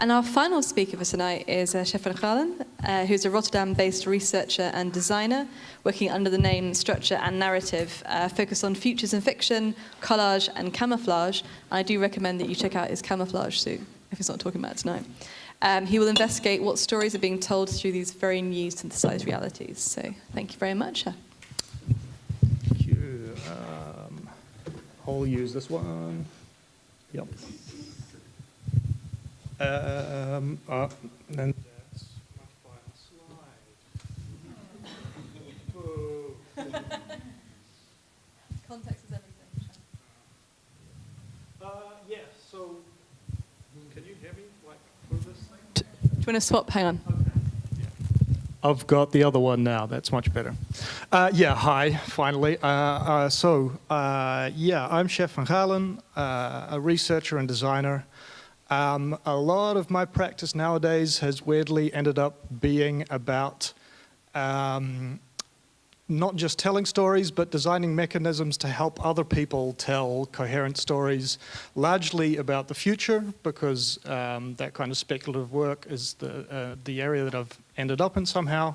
And our final speaker for tonight is Sjef van Gaalen, who's a Rotterdam-based researcher and designer working under the name Structure and Narrative, focused on futures in fiction, collage and camouflage. And I do recommend that you check out his camouflage suit, if he's not talking about it tonight. He will investigate what stories are being told through these very new synthesized realities. So thank you very much. Thank you. I'll use this one. Yep. And that's my final slide. Context is everything. Yeah, so can you hear me like through this thing? Do you want to swap? Hang on. Okay. Yeah. I've got the other one now. That's much better. Yeah, hi, finally. Yeah, I'm Sjef van Gaalen, a researcher and designer. A lot of my practice nowadays has weirdly ended up being about not just telling stories, but designing mechanisms to help other people tell coherent stories, largely about the future, because that kind of speculative work is the area that I've ended up in somehow.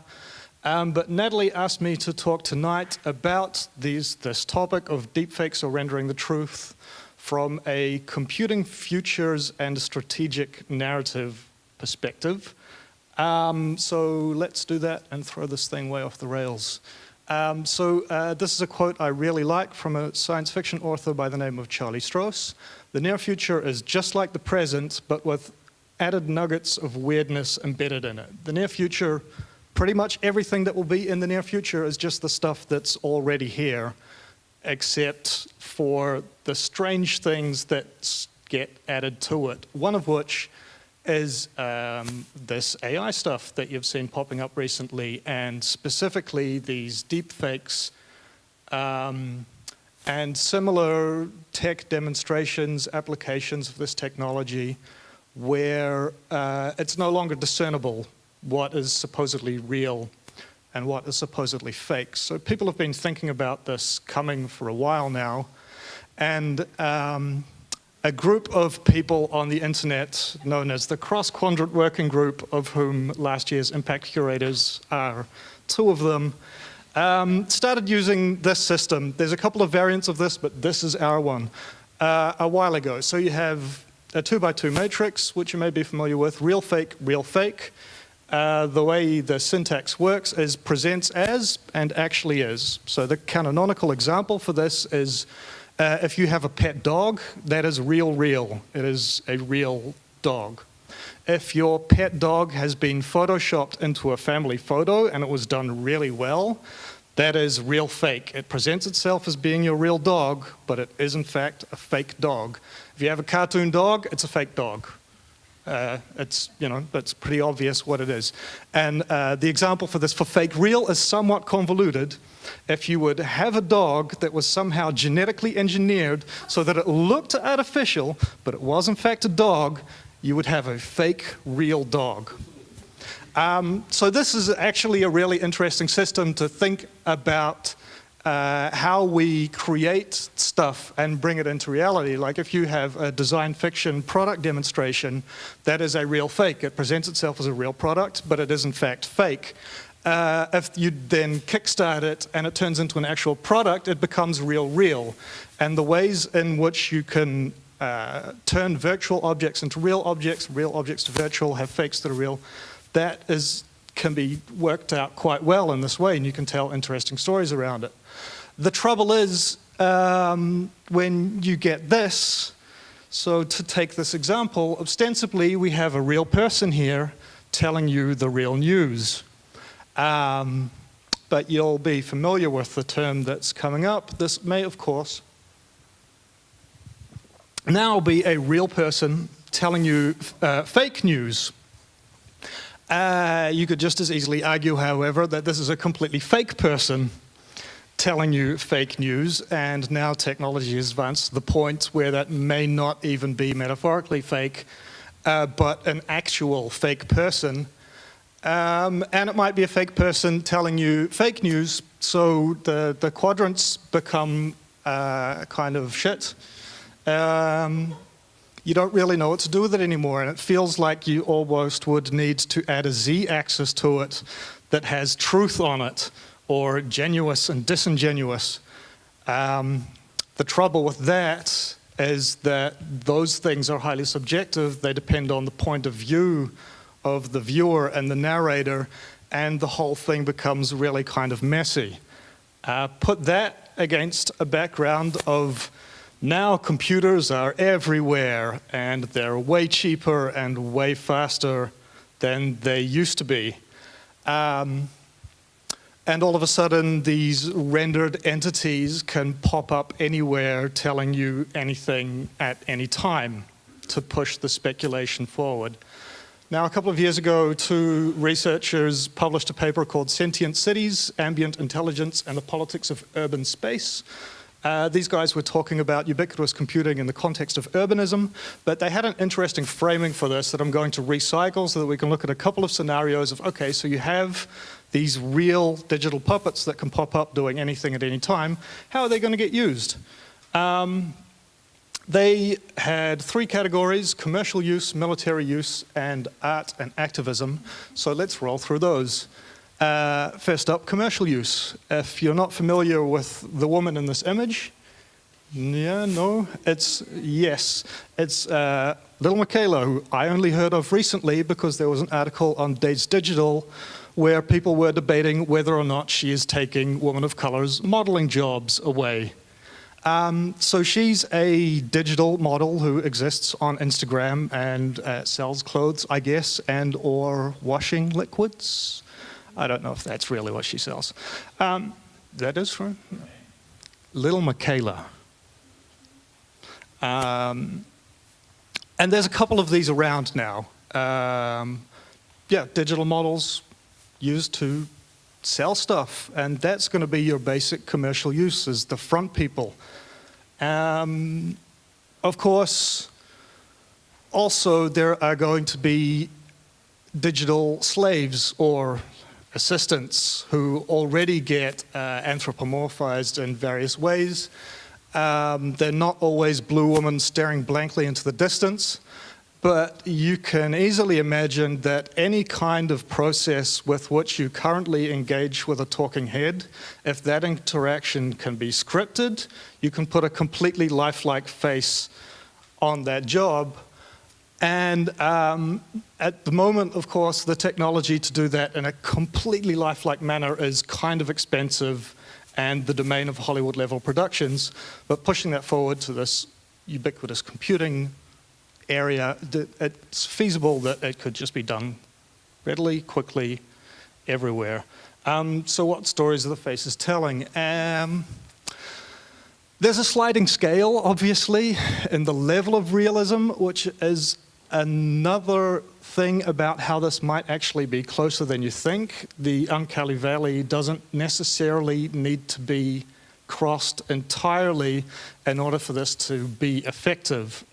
But Natalie asked me to talk tonight about this topic of deepfakes or rendering the truth from a computing futures and strategic narrative perspective. So let's do that and throw this thing way off the rails. This is a quote I really like from a science fiction author by the name of Charlie Stross. The near future is just like the present, but with added nuggets of weirdness embedded in it. The near future, pretty much everything that will be in the near future is just the stuff that's already here, except for the strange things that get added to it. One of which is this AI stuff that you've seen popping up recently, and specifically these deepfakes and similar tech demonstrations, applications of this technology, where it's no longer discernible what is supposedly real and what is supposedly fake. So people have been thinking about this coming for a while now, and a group of people on the internet known as the Cross-Quadrant Working Group, of whom last year's Impakt curators are two of them, started using this system. There's a couple of variants of this, but this is our one, a while ago. So you have a 2x2 matrix, which you may be familiar with, real, fake, real, fake. The way the syntax works is presents as and actually is. So the canonical example for this is if you have a pet dog, that is real. It is a real dog. If your pet dog has been photoshopped into a family photo and it was done really well, that is real fake. It presents itself as being your real dog, but it is in fact a fake dog. If you have a cartoon dog, it's a fake dog. It's pretty obvious what it is. And the example for this for fake real is somewhat convoluted. If you would have a dog that was somehow genetically engineered so that it looked artificial, but it was in fact a dog, you would have a fake real dog. So this is actually a really interesting system to think about how we create stuff and bring it into reality. Like if you have a design fiction product demonstration, that is a real fake. It presents itself as a real product, but it is in fact fake. If you then kickstart it and it turns into an actual product, it becomes real. And the ways in which you can turn virtual objects into real objects to virtual, have fakes that are real, that can be worked out quite well in this way, and you can tell interesting stories around it. The trouble is, when you get this, so to take this example, ostensibly we have a real person here telling you the real news. But you'll be familiar with the term that's coming up. This may, of course, now be a real person telling you fake news. You could just as easily argue, however, that this is a completely fake person telling you fake news, and now technology has advanced to the point where that may not even be metaphorically fake, but an actual fake person. And it might be a fake person telling you fake news, so the quadrants become kind of shit. you don't really know what to do with it anymore, and it feels like you almost would need to add a z-axis to it that has truth on it, or genuous and disingenuous. The trouble with that is that those things are highly subjective. They depend on the point of view of the viewer and the narrator, and the whole thing becomes really kind of messy. Put that against a background of now computers are everywhere, and they're way cheaper and way faster than they used to be. And all of a sudden, these rendered entities can pop up anywhere telling you anything at any time to push the speculation forward. Now, a couple of years ago, 2 researchers published a paper called Sentient Cities, Ambient Intelligence and the Politics of Urban Space. These guys were talking about ubiquitous computing in the context of urbanism, but they had an interesting framing for this that I'm going to recycle so that we can look at a couple of scenarios of, okay, so you have these real digital puppets that can pop up doing anything at any time. How are they going to get used? They had 3 categories: commercial use, military use, and art and activism. So let's roll through those. First up, commercial use. If you're not familiar with the woman in this image, it's little Michaela, who I only heard of recently because there was an article on Days Digital where people were debating whether or not she is taking women of color's modeling jobs away. So she's a digital model who exists on Instagram and sells clothes, I guess, and or washing liquids. I don't know if that's really what she sells. That is true. Little Michaela. And there's a couple of these around now. Digital models used to sell stuff, and that's going to be your basic commercial use, is the front people. Of course, also there are going to be digital slaves or assistants who already get anthropomorphized in various ways. They're not always blue women staring blankly into the distance, but you can easily imagine that any kind of process with which you currently engage with a talking head, if that interaction can be scripted, you can put a completely lifelike face on that job. And at the moment, of course, the technology to do that in a completely lifelike manner is kind of expensive and the domain of Hollywood-level productions. But pushing that forward to this ubiquitous computing area, it's feasible that it could just be done readily, quickly, everywhere. So what stories are the faces telling? There's a sliding scale, obviously, in the level of realism, which is another thing about how this might actually be closer than you think. The uncanny valley doesn't necessarily need to be crossed entirely in order for this to be effective.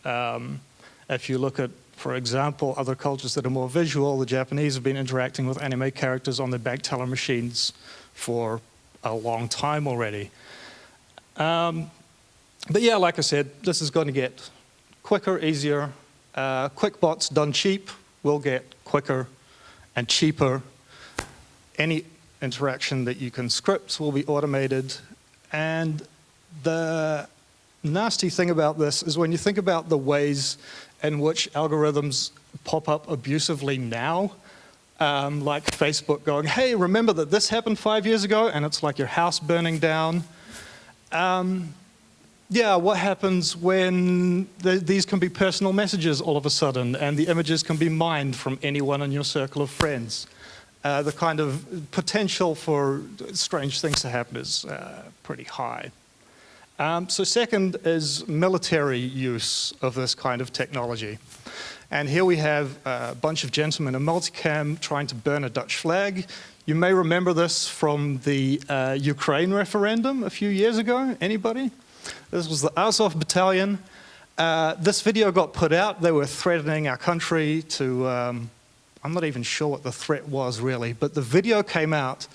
If you look at, for example, other cultures that are more visual, the Japanese have been interacting with anime characters on their bag teller machines for a long time already. But yeah, like I said, this is going to get quicker, easier. Quick bots done cheap will get quicker and cheaper. Any interaction that you can script will be automated. And the nasty thing about this is when you think about the ways in which algorithms pop up abusively now, like Facebook going, hey, remember that this happened 5 years ago? And it's like your house burning down. What happens when these can be personal messages all of a sudden and the images can be mined from anyone in your circle of friends? The kind of potential for strange things to happen is pretty high. So second is military use of this kind of technology. And here we have a bunch of gentlemen in multicam trying to burn a Dutch flag. You may remember this from the Ukraine referendum a few years ago. Anybody? This was the Azov battalion. This video got put out. They were threatening our country to, I'm not even sure what the threat was really, but the video came out.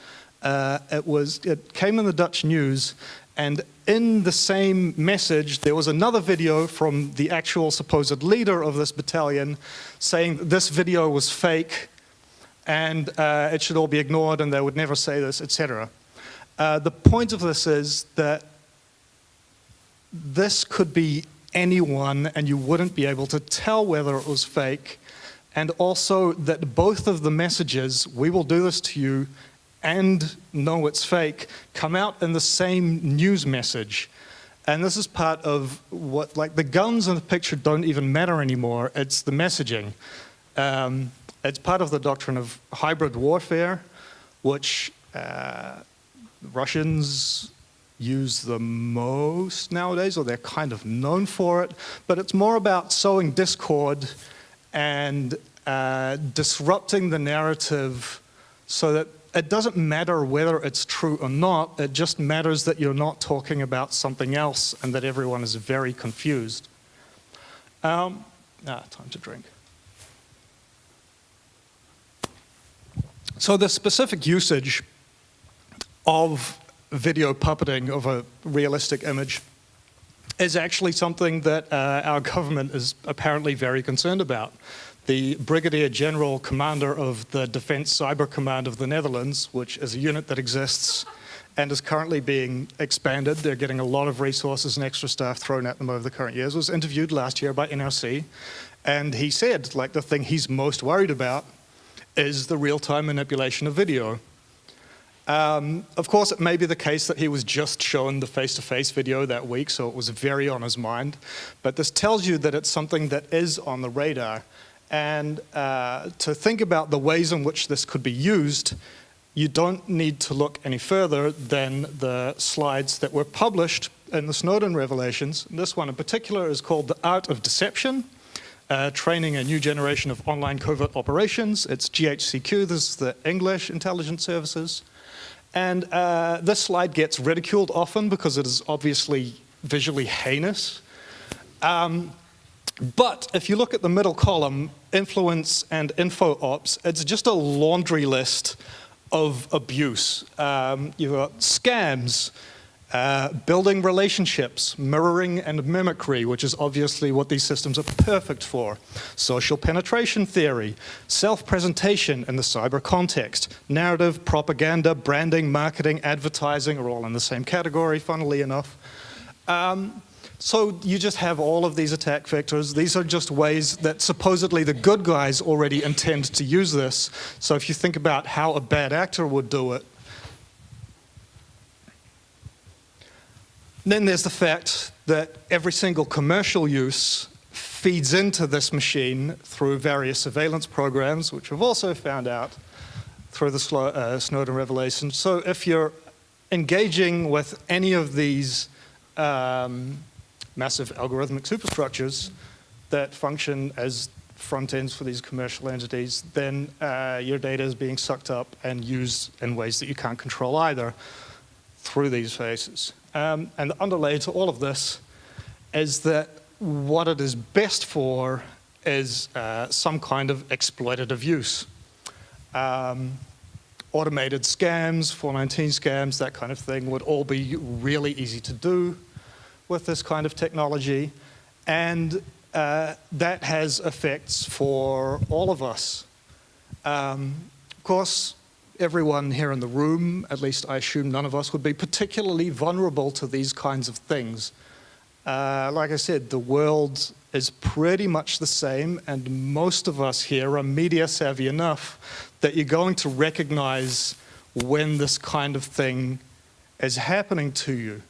It came in the Dutch news, and in the same message, there was another video from the actual supposed leader of this battalion saying that this video was fake and it should all be ignored and they would never say this, etc. The point of this is that this could be anyone and you wouldn't be able to tell whether it was fake, and also that both of the messages, "we will do this to you," and "no, it's fake," come out in the same news message. And this is part of what, like, the guns in the picture don't even matter anymore, it's the messaging. It's part of the doctrine of hybrid warfare, which Russians use the most nowadays, or they're kind of known for it, but it's more about sowing discord and disrupting the narrative so that it doesn't matter whether it's true or not, it just matters that you're not talking about something else and that everyone is very confused. Time to drink. So the specific usage of video puppeting of a realistic image is actually something that our government is apparently very concerned about. The Brigadier General Commander of the Defense Cyber Command of the Netherlands, which is a unit that exists and is currently being expanded, they're getting a lot of resources and extra staff thrown at them over the current years, was interviewed last year by NRC, and he said, like, the thing he's most worried about is the real-time manipulation of video. Of course, it may be the case that he was just shown the face-to-face video that week, so it was very on his mind. But this tells you that it's something that is on the radar. And to think about the ways in which this could be used, you don't need to look any further than the slides that were published in the Snowden revelations. This one in particular is called The Art of Deception, Training a New Generation of Online Covert Operations. It's GHCQ, this is the English Intelligence Services. And this slide gets ridiculed often because it is obviously visually heinous. But if you look at the middle column, influence and info ops, it's just a laundry list of abuse. You've got scams, building relationships, mirroring and mimicry, which is obviously what these systems are perfect for, social penetration theory, self-presentation in the cyber context, narrative, propaganda, branding, marketing, advertising are all in the same category, funnily enough. So you just have all of these attack vectors. These are just ways that supposedly the good guys already intend to use this. So if you think about how a bad actor would do it, then there's the fact that every single commercial use feeds into this machine through various surveillance programs, which we've also found out through the Snowden revelations. So if you're engaging with any of these massive algorithmic superstructures that function as front ends for these commercial entities, then your data is being sucked up and used in ways that you can't control either through these phases. And the underlay to all of this is that what it is best for is some kind of exploitative use. Automated scams, 419 scams, that kind of thing would all be really easy to do with this kind of technology. And that has effects for all of us. Of course, everyone here in the room, at least I assume none of us, would be particularly vulnerable to these kinds of things. Like I said, the world is pretty much the same, and most of us here are media savvy enough that you're going to recognize when this kind of thing is happening to you.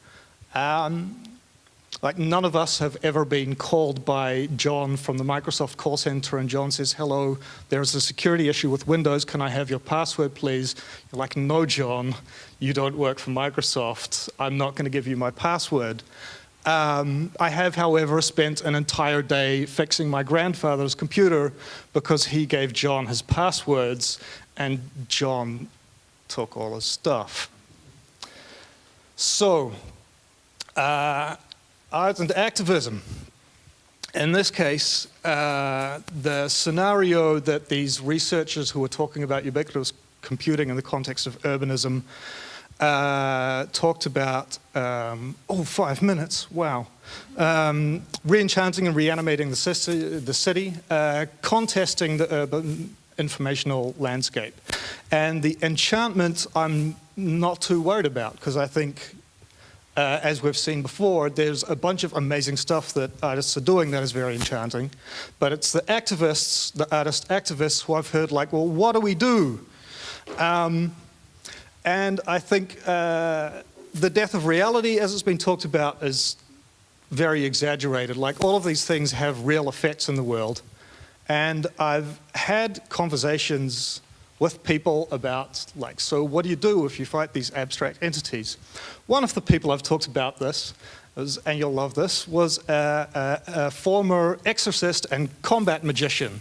Like, none of us have ever been called by John from the Microsoft call center, and John says, "Hello, there's a security issue with Windows, can I have your password, please?" You're like, "No, John, you don't work for Microsoft. I'm not going to give you my password." I have, however, spent an entire day fixing my grandfather's computer because he gave John his passwords, and John took all his stuff. So, art and activism. In this case, the scenario that these researchers who were talking about ubiquitous computing in the context of urbanism talked about, 5 minutes, wow. Re-enchanting and reanimating the city, contesting the urban informational landscape. And the enchantment I'm not too worried about, because I think, as we've seen before, there's a bunch of amazing stuff that artists are doing that is very enchanting. But it's the activists, the artist activists, who I've heard like, well, what do we do? And I think the death of reality, as it's been talked about, is very exaggerated. Like, all of these things have real effects in the world. And I've had conversations with people about, like, so what do you do if you fight these abstract entities? One of the people I've talked about this, and you'll love this, was a former exorcist and combat magician.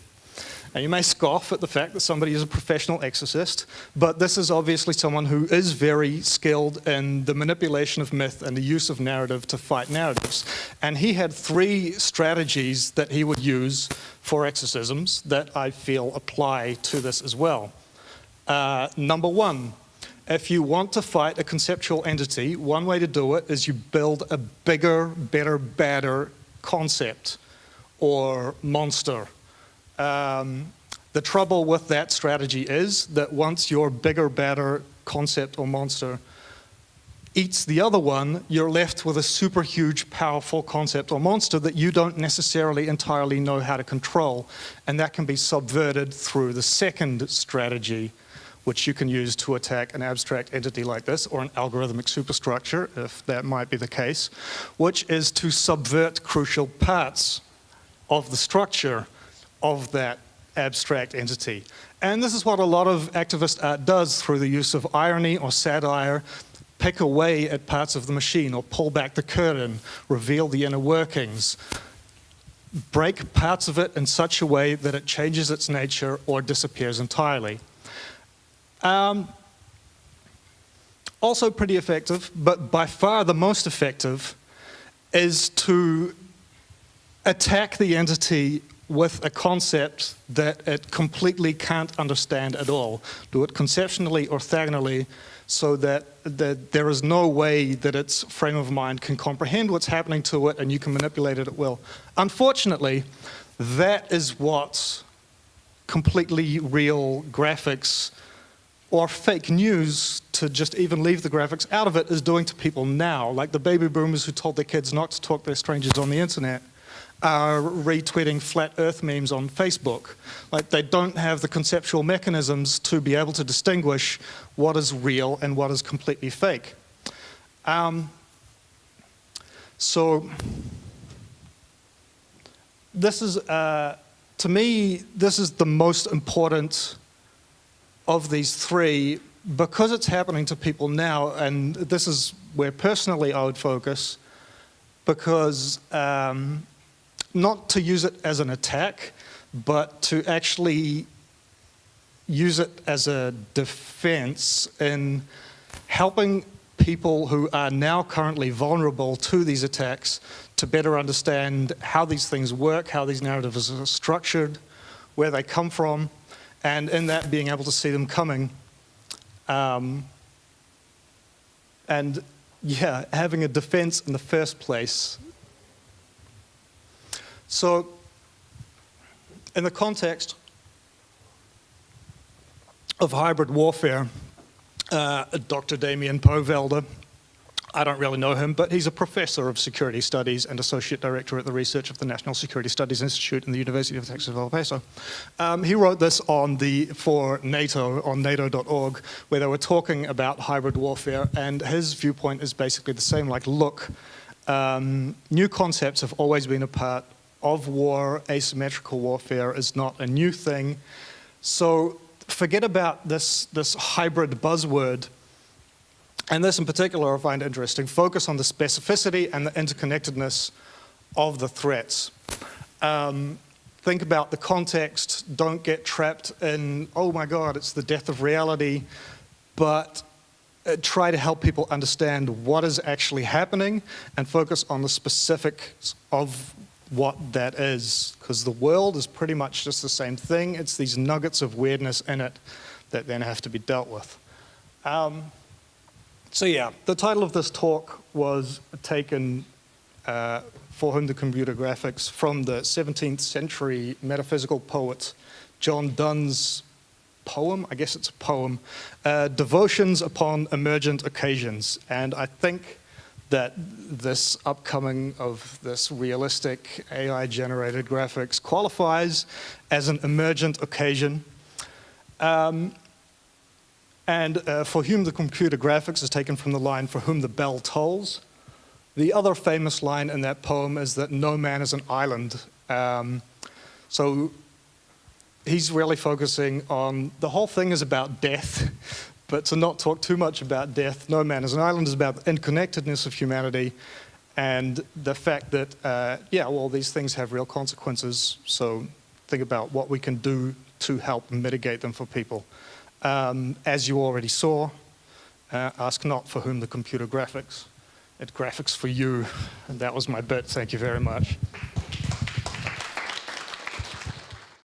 Now, you may scoff at the fact that somebody is a professional exorcist, but this is obviously someone who is very skilled in the manipulation of myth and the use of narrative to fight narratives. And he had 3 strategies that he would use for exorcisms that I feel apply to this as well. Number 1, if you want to fight a conceptual entity, one way to do it is you build a bigger, better, badder concept or monster. The trouble with that strategy is that once your bigger, badder concept or monster eats the other one, you're left with a super huge, powerful concept or monster that you don't necessarily entirely know how to control. And that can be subverted through the second strategy, which you can use to attack an abstract entity like this, or an algorithmic superstructure, if that might be the case, which is to subvert crucial parts of the structure of that abstract entity. And this is what a lot of activist art does through the use of irony or satire. Pick away at parts of the machine, or pull back the curtain, reveal the inner workings, break parts of it in such a way that it changes its nature or disappears entirely. Also pretty effective, but by far the most effective, is to attack the entity with a concept that it completely can't understand at all. Do it conceptually, orthogonally, so that there is no way that its frame of mind can comprehend what's happening to it, and you can manipulate it at will. Unfortunately, that is what completely real graphics or fake news, to just even leave the graphics out of it, is doing to people now. Like the baby boomers who told their kids not to talk to their strangers on the internet are retweeting flat earth memes on Facebook. Like, they don't have the conceptual mechanisms to be able to distinguish what is real and what is completely fake. So this is, to me, this is the most important of these 3, because it's happening to people now, and this is where personally I would focus, because not to use it as an attack, but to actually use it as a defense in helping people who are now currently vulnerable to these attacks to better understand how these things work, how these narratives are structured, where they come from, and in that being able to see them coming. And yeah, having a defense in the first place. So, in the context of hybrid warfare, Dr. Damien Povelde, I don't really know him, but he's a professor of security studies and associate director at the research of the National Security Studies Institute in the University of Texas at El Paso. He wrote this for NATO, on nato.org, where they were talking about hybrid warfare, and his viewpoint is basically the same. Like, look, new concepts have always been a part of war. Asymmetrical warfare is not a new thing. So forget about this hybrid buzzword. And this in particular I find interesting. Focus on the specificity and the interconnectedness of the threats. Think about the context. Don't get trapped in, oh my God, it's the death of reality. But try to help people understand what is actually happening and focus on the specifics of what that is. Because the world is pretty much just the same thing. It's these nuggets of weirdness in it that then have to be dealt with. So yeah, the title of this talk was taken, For Whom the Computer Graphics, from the 17th century metaphysical poet John Donne's poem, I guess it's a poem, Devotions Upon Emergent Occasions. And I think that this upcoming of this realistic AI-generated graphics qualifies as an emergent occasion. For Whom the Computer Graphics is taken from the line, For Whom the Bell Tolls. The other famous line in that poem is that no man is an island. So he's really focusing on, the whole thing is about death, but to not talk too much about death, no man is an island is about the interconnectedness of humanity and the fact that, these things have real consequences, so think about what we can do to help mitigate them for people. As you already saw, ask not for whom the computer graphics, it graphics for you, and that was my bit. Thank you very much.